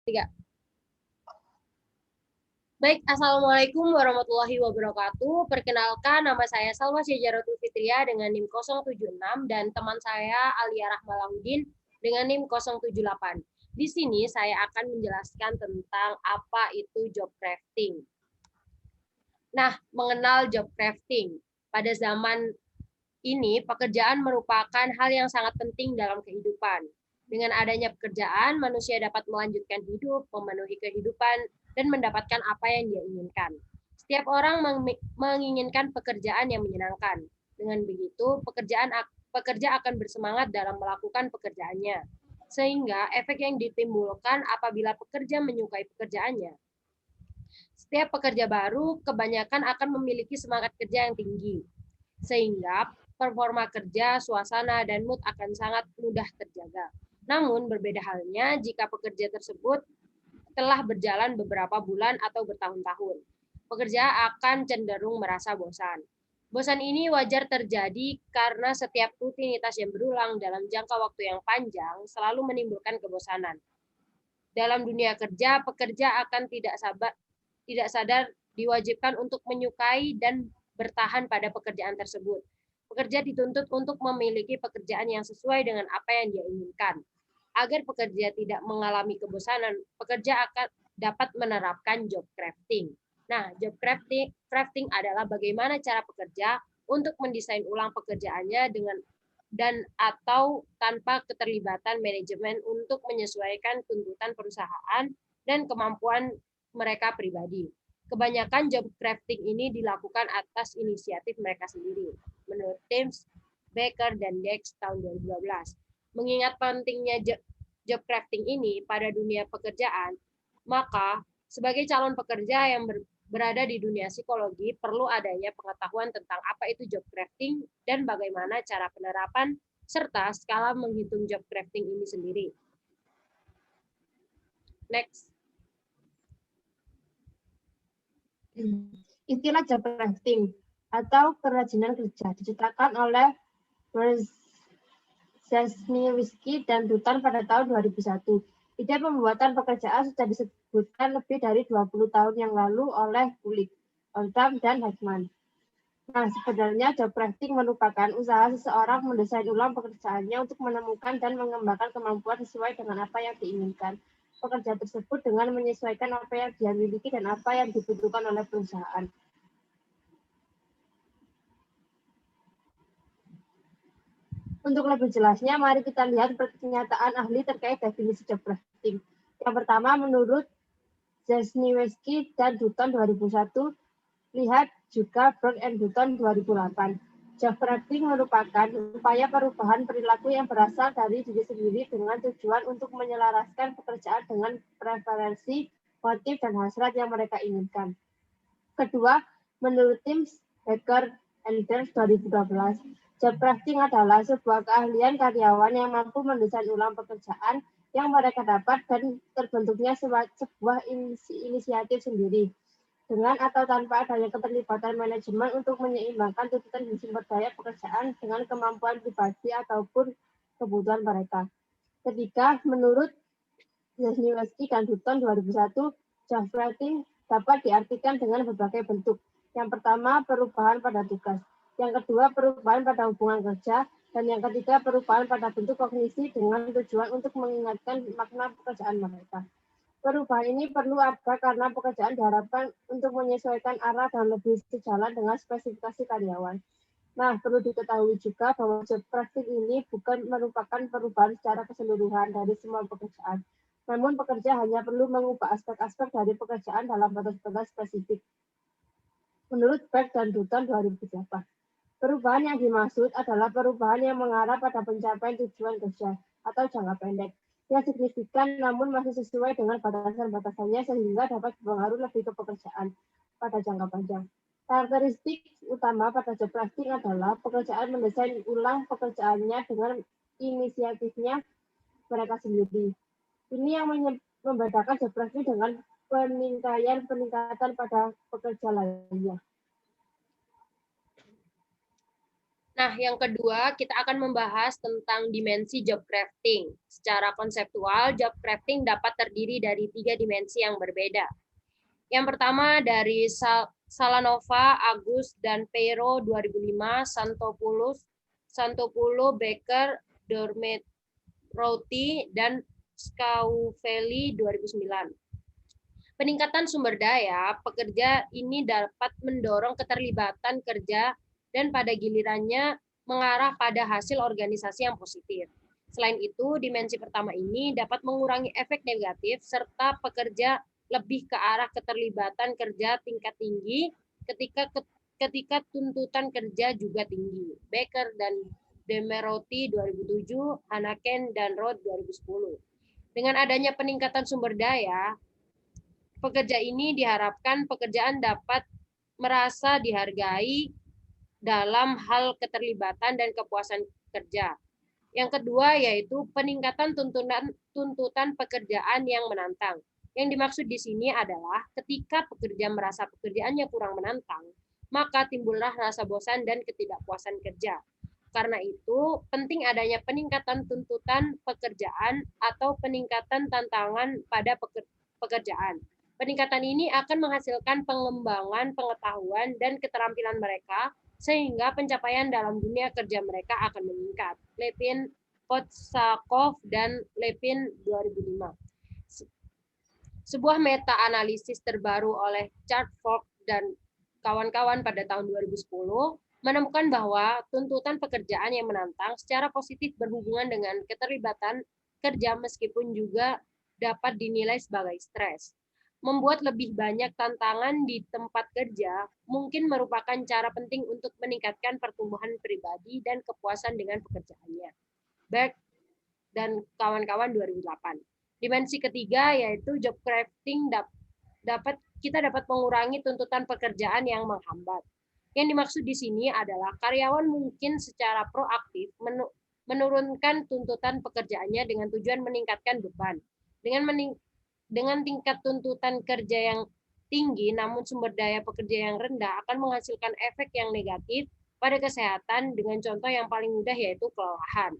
Tiga. Baik, Assalamualaikum warahmatullahi wabarakatuh. Perkenalkan, nama saya Salwa Syajaratul Fitria dengan NIM 076 dan teman saya Alia Rahmalaudin dengan NIM 078. Di sini saya akan menjelaskan tentang apa itu job crafting. Nah, mengenal job crafting. Pada zaman ini, pekerjaan merupakan hal yang sangat penting dalam kehidupan. Dengan adanya pekerjaan, manusia dapat melanjutkan hidup, memenuhi kehidupan, dan mendapatkan apa yang dia inginkan. Setiap orang menginginkan pekerjaan yang menyenangkan. Dengan begitu, pekerja akan bersemangat dalam melakukan pekerjaannya. Sehingga efek yang ditimbulkan apabila pekerja menyukai pekerjaannya. Setiap pekerja baru kebanyakan akan memiliki semangat kerja yang tinggi. Sehingga performa kerja, suasana, dan mood akan sangat mudah terjaga. Namun, berbeda halnya jika pekerja tersebut telah berjalan beberapa bulan atau bertahun-tahun. Pekerja akan cenderung merasa bosan. Bosan ini wajar terjadi karena setiap rutinitas yang berulang dalam jangka waktu yang panjang selalu menimbulkan kebosanan. Dalam dunia kerja, pekerja akan tidak sadar diwajibkan untuk menyukai dan bertahan pada pekerjaan tersebut. Pekerja dituntut untuk memiliki pekerjaan yang sesuai dengan apa yang dia inginkan. Agar pekerja tidak mengalami kebosanan, pekerja akan dapat menerapkan job crafting. Nah, job crafting adalah bagaimana cara pekerja untuk mendesain ulang pekerjaannya dengan dan atau tanpa keterlibatan manajemen untuk menyesuaikan tuntutan perusahaan dan kemampuan mereka pribadi. Kebanyakan job crafting ini dilakukan atas inisiatif mereka sendiri, menurut James Baker dan Dex tahun 2012. Mengingat pentingnya job crafting ini pada dunia pekerjaan, maka sebagai calon pekerja yang berada di dunia psikologi perlu adanya pengetahuan tentang apa itu job crafting dan bagaimana cara penerapan serta skala menghitung job crafting ini sendiri. Next. Istilah job crafting atau kerajinan kerja diciptakan oleh Brzezinski dan Dutton pada tahun 2001. Ide pembuatan pekerjaan sudah disebutkan lebih dari 20 tahun yang lalu oleh Kulik, Oldham, dan Heckman. Nah, sebenarnya job crafting merupakan usaha seseorang mendesain ulang pekerjaannya untuk menemukan dan mengembangkan kemampuan sesuai dengan apa yang diinginkan pekerja tersebut dengan menyesuaikan apa yang dia miliki dan apa yang dibutuhkan oleh perusahaan. Untuk lebih jelasnya, mari kita lihat pernyataan ahli terkait definisi job crafting. Yang pertama, menurut Brzezinski dan Dutton 2001, lihat juga Berg and Dutton 2008. Job crafting merupakan upaya perubahan perilaku yang berasal dari diri sendiri dengan tujuan untuk menyelaraskan pekerjaan dengan preferensi, motif, dan hasrat yang mereka inginkan. Kedua, menurut tim Baker and Dance 2012, job crafting adalah sebuah keahlian karyawan yang mampu mendesain ulang pekerjaan yang mereka dapat dan terbentuknya sebuah inisiatif sendiri, dengan atau tanpa adanya keterlibatan manajemen untuk menyeimbangkan tuntutan sumber daya pekerjaan dengan kemampuan pribadi ataupun kebutuhan mereka. Ketiga, menurut Brzezinski dan Dutton 2001, job crafting dapat diartikan dengan berbagai bentuk. Yang pertama, perubahan pada tugas. Yang kedua, perubahan pada hubungan kerja. Dan yang ketiga, perubahan pada bentuk kognisi dengan tujuan untuk mengingatkan makna pekerjaan mereka. Perubahan ini perlu ada karena pekerjaan diharapkan untuk menyesuaikan arah dan lebih sejalan dengan spesifikasi karyawan. Nah, perlu diketahui juga bahwa job crafting ini bukan merupakan perubahan secara keseluruhan dari semua pekerjaan. Namun pekerja hanya perlu mengubah aspek-aspek dari pekerjaan dalam batas-batas spesifik. Menurut Berg dan Dutton 2008, perubahan yang dimaksud adalah perubahan yang mengarah pada pencapaian tujuan kerja atau jangka pendek yang signifikan namun masih sesuai dengan batasan-batasannya sehingga dapat berpengaruh lebih ke pekerjaan pada jangka panjang. Karakteristik utama pada job crafting adalah pekerjaan mendesain ulang pekerjaannya dengan inisiatifnya mereka sendiri. Ini yang membedakan job crafting dengan peningkatan pada pekerja lainnya. Nah, yang kedua, kita akan membahas tentang dimensi job crafting. Secara konseptual, job crafting dapat terdiri dari 3 dimensi yang berbeda. Yang pertama dari Salanova, Agus, dan Peiro 2005, Santopulo, Becker, Dormet, Roti, dan Scauvelli 2009. Peningkatan sumber daya pekerja ini dapat mendorong keterlibatan kerja dan pada gilirannya mengarah pada hasil organisasi yang positif. Selain itu, dimensi pertama ini dapat mengurangi efek negatif serta pekerja lebih ke arah keterlibatan kerja tingkat tinggi ketika tuntutan kerja juga tinggi. Becker dan Demerotti 2007, Hanaken dan Roth 2010. Dengan adanya peningkatan sumber daya, pekerja ini diharapkan pekerjaan dapat merasa dihargai dalam hal keterlibatan dan kepuasan kerja. Yang kedua yaitu peningkatan tuntutan pekerjaan yang menantang. Yang dimaksud di sini adalah ketika pekerja merasa pekerjaannya kurang menantang, maka timbullah rasa bosan dan ketidakpuasan kerja. Karena itu, penting adanya peningkatan tuntutan pekerjaan atau peningkatan tantangan pada pekerjaan. Peningkatan ini akan menghasilkan pengembangan pengetahuan dan keterampilan mereka, sehingga pencapaian dalam dunia kerja mereka akan meningkat. Levin, Potsakov, dan Levin 2005. Sebuah meta-analisis terbaru oleh Chartfork dan kawan-kawan pada tahun 2010 menemukan bahwa tuntutan pekerjaan yang menantang secara positif berhubungan dengan keterlibatan kerja meskipun juga dapat dinilai sebagai stres. Membuat lebih banyak tantangan di tempat kerja mungkin merupakan cara penting untuk meningkatkan pertumbuhan pribadi dan kepuasan dengan pekerjaannya. Berg dan kawan-kawan 2008. Dimensi ketiga yaitu job crafting kita dapat mengurangi tuntutan pekerjaan yang menghambat. Yang dimaksud di sini adalah karyawan mungkin secara proaktif menurunkan tuntutan pekerjaannya dengan tujuan meningkatkan beban. Dengan tingkat tuntutan kerja yang tinggi namun sumber daya pekerja yang rendah akan menghasilkan efek yang negatif pada kesehatan dengan contoh yang paling mudah yaitu kelelahan.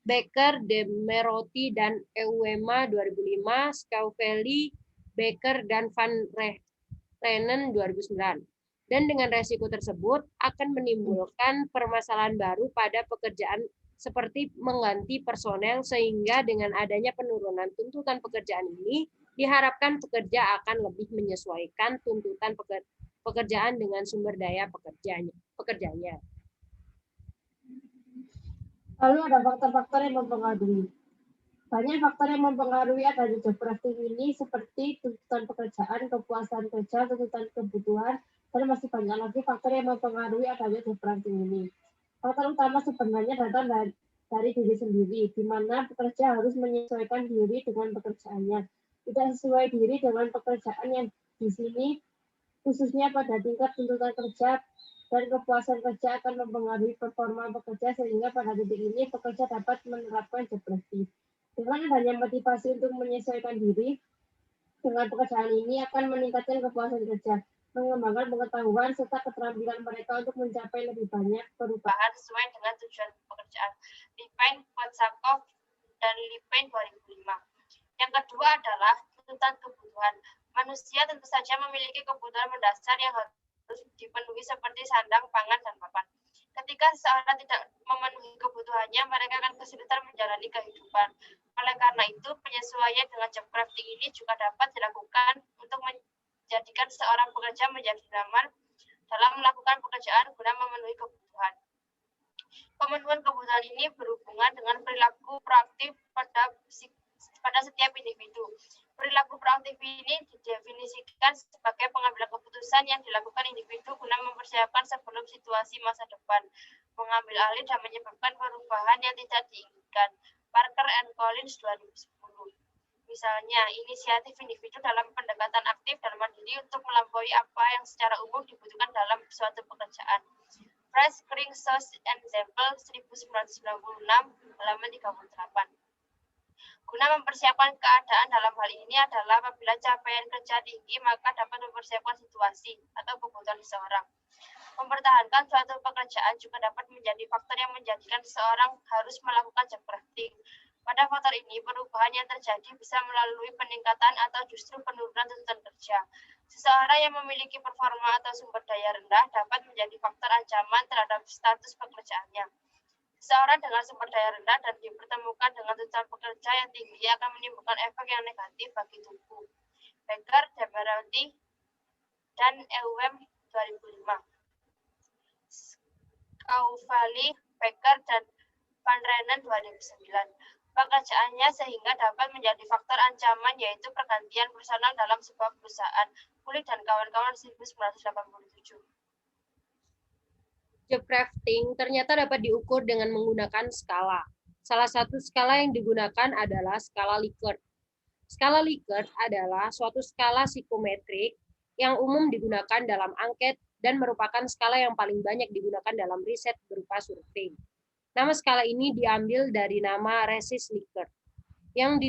Becker, Demerotti, dan Euema 2005, Scauvelli, Becker, dan Van Renen 2009. Dan dengan resiko tersebut akan menimbulkan permasalahan baru pada pekerjaan seperti mengganti personel sehingga dengan adanya penurunan tuntutan pekerjaan ini diharapkan pekerja akan lebih menyesuaikan tuntutan pekerjaan dengan sumber daya pekerjanya. Lalu ada faktor-faktor yang mempengaruhi. Banyak faktor yang mempengaruhi adanya job crafting ini seperti tuntutan pekerjaan, kepuasan kerja, tuntutan kebutuhan, dan masih banyak lagi faktor yang mempengaruhi adanya job crafting ini. Faktor utama sebenarnya datang dari diri sendiri, di mana pekerja harus menyesuaikan diri dengan pekerjaannya. Tidak sesuai diri dengan pekerjaan yang di sini, khususnya pada tingkat tuntutan kerja dan kepuasan kerja akan mempengaruhi performa pekerja sehingga pada titik ini pekerja dapat menerapkan job crafting. Dengan adanya motivasi untuk menyesuaikan diri dengan pekerjaan ini akan meningkatkan kepuasan kerja, mengembangkan pengetahuan serta keterampilan mereka untuk mencapai lebih banyak perubahan sesuai dengan tujuan pekerjaan. Levin, Potsakov, dan Levin 2005. Yang kedua adalah tuntutan kebutuhan. Manusia tentu saja memiliki kebutuhan mendasar yang harus dipenuhi seperti sandang, pangan, dan papan. Ketika seseorang tidak memenuhi kebutuhannya, mereka akan kesulitan menjalani kehidupan. Oleh karena itu, penyesuaian dengan job crafting ini juga dapat dilakukan untuk menjadikan seorang pekerja menjadi nyaman dalam melakukan pekerjaan guna memenuhi kebutuhan. Pemenuhan kebutuhan ini berhubungan dengan perilaku proaktif pada setiap individu. Perilaku proaktif ini didefinisikan sebagai pengambilan keputusan yang dilakukan individu guna mempersiapkan sebelum situasi masa depan, mengambil alih dan menyebabkan perubahan yang tidak diinginkan. Parker and Collins 2010. Misalnya, inisiatif individu dalam pendekatan aktif dan mandiri untuk melampaui apa yang secara umum dibutuhkan dalam suatu pekerjaan. Price, Kring, Sauce, and Zempel 1996, halaman 38. Guna mempersiapkan keadaan dalam hal ini adalah apabila capaian kerja tinggi, maka dapat mempersiapkan situasi atau kebutuhan seseorang. Mempertahankan suatu pekerjaan juga dapat menjadi faktor yang menjadikan seseorang harus melakukan job crafting. Pada faktor ini, perubahan yang terjadi bisa melalui peningkatan atau justru penurunan tuntutan kerja. Seseorang yang memiliki performa atau sumber daya rendah dapat menjadi faktor ancaman terhadap status pekerjaannya. Seseorang dengan sumber daya rendah dan dipertemukan dengan tuntutan pekerja yang tinggi akan menimbulkan efek yang negatif bagi tubuh. Becker, Demerauti, dan EUM 2005. Cauvali, Becker, dan Van Renen 2009. Pekerjaannya sehingga dapat menjadi faktor ancaman yaitu pergantian personal dalam sebuah perusahaan. Kulik dan kawan-kawan 1987. Job crafting ternyata dapat diukur dengan menggunakan skala. Salah satu skala yang digunakan adalah skala Likert. Skala Likert adalah suatu skala psikometrik yang umum digunakan dalam angket dan merupakan skala yang paling banyak digunakan dalam riset berupa survei. Nama skala ini diambil dari nama Regis Likert yang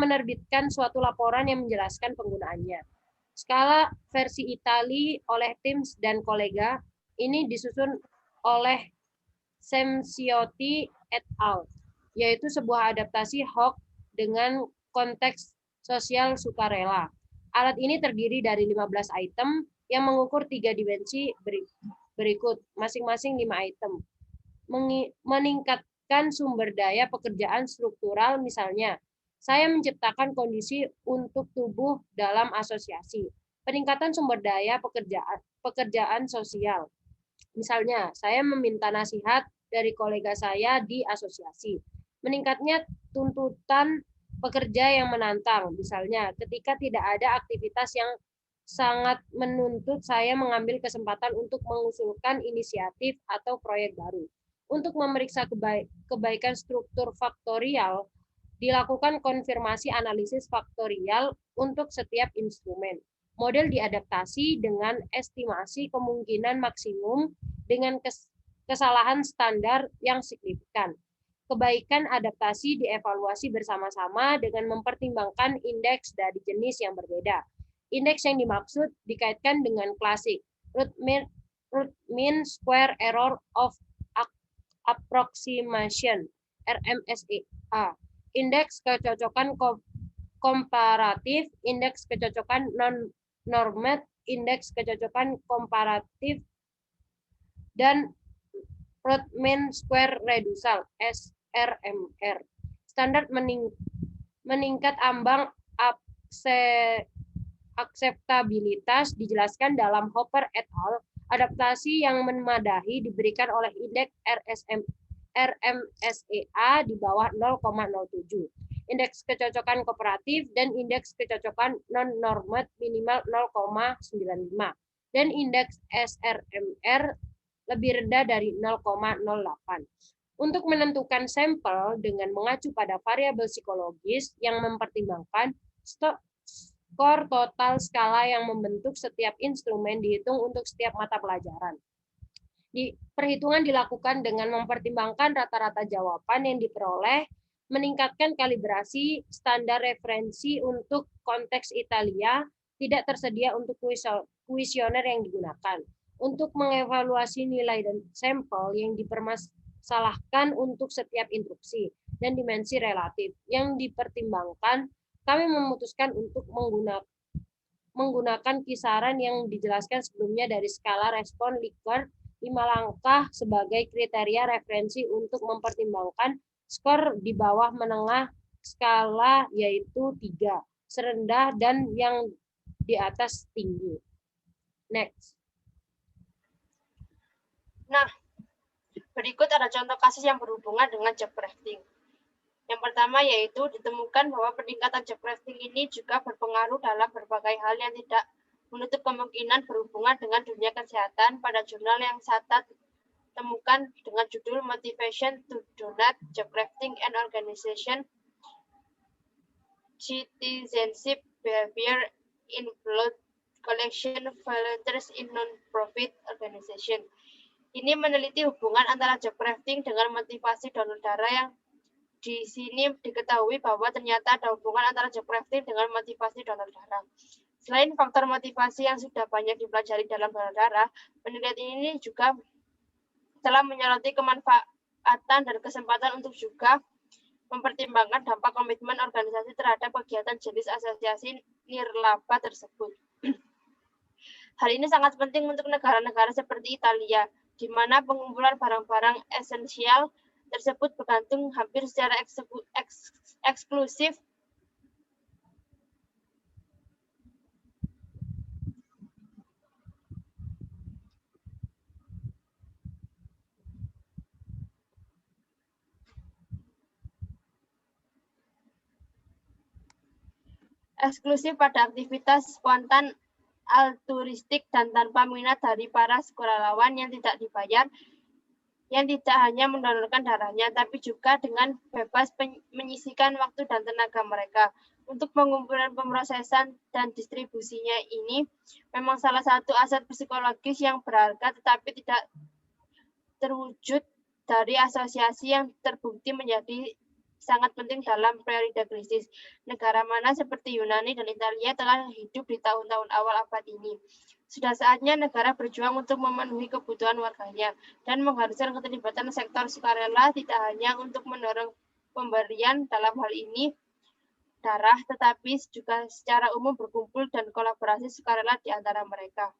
menerbitkan suatu laporan yang menjelaskan penggunaannya. Skala versi Itali oleh Timms dan kolega ini disusun oleh Semciotti et al., yaitu sebuah adaptasi Hoek dengan konteks sosial sukarela. Alat ini terdiri dari 15 item yang mengukur 3 dimensi berikut, masing-masing 5 item. Meningkatkan sumber daya pekerjaan struktural, misalnya, saya menciptakan kondisi untuk tubuh dalam asosiasi. Peningkatan sumber daya pekerjaan sosial. Misalnya, saya meminta nasihat dari kolega saya di asosiasi. Meningkatnya tuntutan pekerja yang menantang. Misalnya, ketika tidak ada aktivitas yang sangat menuntut saya mengambil kesempatan untuk mengusulkan inisiatif atau proyek baru. Untuk memeriksa kebaikan struktur faktorial, dilakukan konfirmasi analisis faktorial untuk setiap instrumen. Model diadaptasi dengan estimasi kemungkinan maksimum dengan kesalahan standar yang signifikan. Kebaikan adaptasi dievaluasi bersama-sama dengan mempertimbangkan indeks dari jenis yang berbeda. Indeks yang dimaksud dikaitkan dengan klasik, root mean square error of approximation, RMSEA. Indeks kecocokan komparatif, indeks kecocokan non-normed, indeks kecocokan komparatif, dan root mean square reduction, SRMR. Standar meningkat ambang akseptabilitas dijelaskan dalam Hopper et al. Adaptasi yang memadai diberikan oleh indeks RMSEA di bawah 0,07. Indeks kecocokan kooperatif dan indeks kecocokan non-normed minimal 0,95. Dan indeks SRMR lebih rendah dari 0,08. Untuk menentukan sampel dengan mengacu pada variabel psikologis yang mempertimbangkan skor total skala yang membentuk setiap instrumen dihitung untuk setiap mata pelajaran. Perhitungan dilakukan dengan mempertimbangkan rata-rata jawaban yang diperoleh, meningkatkan kalibrasi standar referensi untuk konteks Italia, tidak tersedia untuk kuesioner yang digunakan. Untuk mengevaluasi nilai dan sampel yang dipermasalahkan untuk setiap instruksi dan dimensi relatif yang dipertimbangkan, kami memutuskan untuk menggunakan kisaran yang dijelaskan sebelumnya dari skala respon Likert 5 langkah sebagai kriteria referensi untuk mempertimbangkan skor di bawah menengah skala, yaitu 3, serendah, dan yang di atas tinggi. Next. Nah, berikut ada contoh kasus yang berhubungan dengan job crafting. Yang pertama yaitu ditemukan bahwa peningkatan job crafting ini juga berpengaruh dalam berbagai hal yang tidak menutup kemungkinan berhubungan dengan dunia kesehatan pada jurnal yang Sata temukan dengan judul Motivation to Donate Job Crafting and Organization Citizenship Behavior in Blood Collection Volunteers in Non-Profit Organization. Ini meneliti hubungan antara job crafting dengan motivasi donor darah yang di sini diketahui bahwa ternyata ada hubungan antara job crafting dengan motivasi donor darah. Selain faktor motivasi yang sudah banyak dipelajari dalam donor darah, penelitian ini juga telah menyoroti kemanfaatan dan kesempatan untuk juga mempertimbangkan dampak komitmen organisasi terhadap kegiatan jenis asosiasi nirlaba tersebut. Hal ini sangat penting untuk negara-negara seperti Italia, di mana pengumpulan barang-barang esensial tersebut bergantung hampir secara eksklusif pada aktivitas spontan altruistik dan tanpa minat dari para sukarelawan yang tidak dibayar, yang tidak hanya mendonorkan darahnya, tapi juga dengan bebas menyisihkan waktu dan tenaga mereka. Untuk pengumpulan, pemrosesan, dan distribusinya ini memang salah satu aset psikologis yang berharga tetapi tidak terwujud dari asosiasi yang terbukti menjadi sangat penting dalam periode krisis. Negara mana seperti Yunani dan Italia telah hidup di tahun-tahun awal abad ini. Sudah saatnya negara berjuang untuk memenuhi kebutuhan warganya dan mengharuskan keterlibatan sektor sukarela tidak hanya untuk mendorong pemberian dalam hal ini darah, tetapi juga secara umum berkumpul dan kolaborasi sukarela di antara mereka.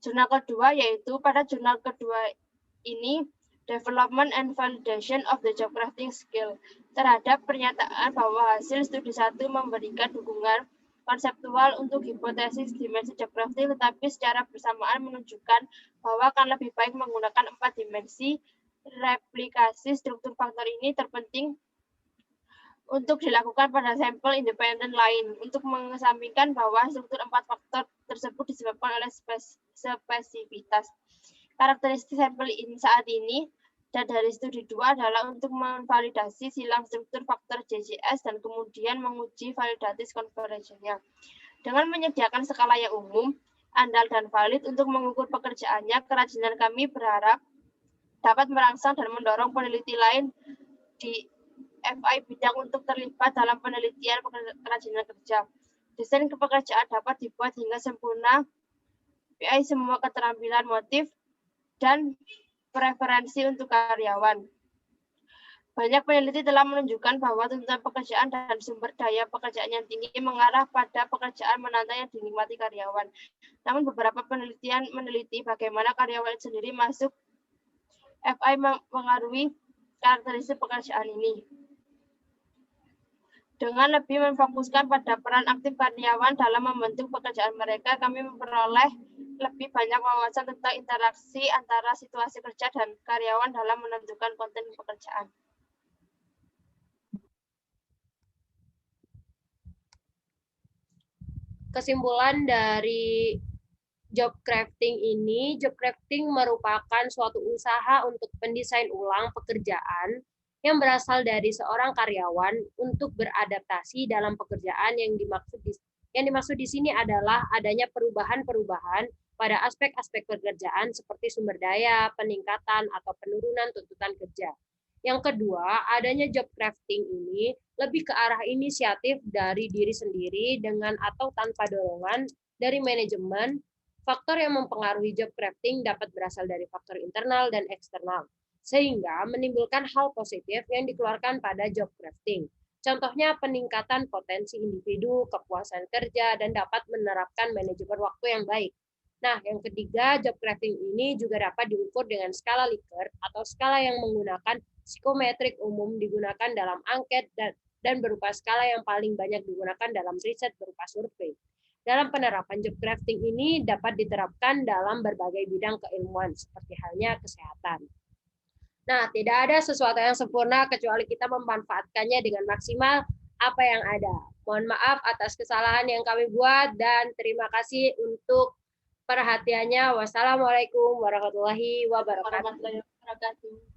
Jurnal kedua yaitu pada jurnal kedua ini Development and Validation of the Job Crafting Skill terhadap pernyataan bahwa hasil studi 1 memberikan dukungan konseptual untuk hipotesis dimensi job crafting, tetapi secara bersamaan menunjukkan bahwa akan lebih baik menggunakan 4 dimensi. Replikasi struktur faktor ini terpenting untuk dilakukan pada sampel independen lain untuk mengesampingkan bahwa struktur 4 faktor tersebut disebabkan oleh spesifitas. Karakteristik sampel saat ini dan dari studi 2 adalah untuk memvalidasi silang struktur faktor JJS dan kemudian menguji validatis conversion-nya. Dengan menyediakan skala yang umum, andal dan valid untuk mengukur pekerjaannya, kerajinan kami berharap dapat merangsang dan mendorong peneliti lain di FI bidang untuk terlibat dalam penelitian kerajinan kerja. Desain pekerjaan dapat dibuat hingga sempurna, PI semua keterampilan motif, dan preferensi untuk karyawan. Banyak peneliti telah menunjukkan bahwa tuntutan pekerjaan dan sumber daya pekerjaan yang tinggi mengarah pada pekerjaan menantang yang dinikmati karyawan. Namun beberapa penelitian meneliti bagaimana karyawan sendiri masuk FI mengaruhi karakteristik pekerjaan ini. Dengan lebih memfokuskan pada peran aktif karyawan dalam membentuk pekerjaan mereka, kami memperoleh lebih banyak wawasan tentang interaksi antara situasi kerja dan karyawan dalam menentukan konten pekerjaan. Kesimpulan dari job crafting ini, job crafting merupakan suatu usaha untuk pendesain ulang pekerjaan yang berasal dari seorang karyawan untuk beradaptasi dalam pekerjaan. Yang dimaksud di sini adalah adanya perubahan-perubahan pada aspek-aspek pekerjaan seperti sumber daya, peningkatan atau penurunan tuntutan kerja. Yang kedua, adanya job crafting ini lebih ke arah inisiatif dari diri sendiri dengan atau tanpa dorongan dari manajemen. Faktor yang mempengaruhi job crafting dapat berasal dari faktor internal dan eksternal, sehingga menimbulkan hal positif yang dikeluarkan pada job crafting. Contohnya peningkatan potensi individu, kepuasan kerja, dan dapat menerapkan manajemen waktu yang baik. Nah, yang ketiga, job crafting ini juga dapat diukur dengan skala Likert atau skala yang menggunakan psikometrik umum digunakan dalam angket dan berupa skala yang paling banyak digunakan dalam riset berupa survei. Dalam penerapan job crafting ini dapat diterapkan dalam berbagai bidang keilmuan seperti halnya kesehatan. Nah, tidak ada sesuatu yang sempurna kecuali kita memanfaatkannya dengan maksimal apa yang ada. Mohon maaf atas kesalahan yang kami buat dan terima kasih untuk perhatiannya. Wassalamualaikum warahmatullahi wabarakatuh.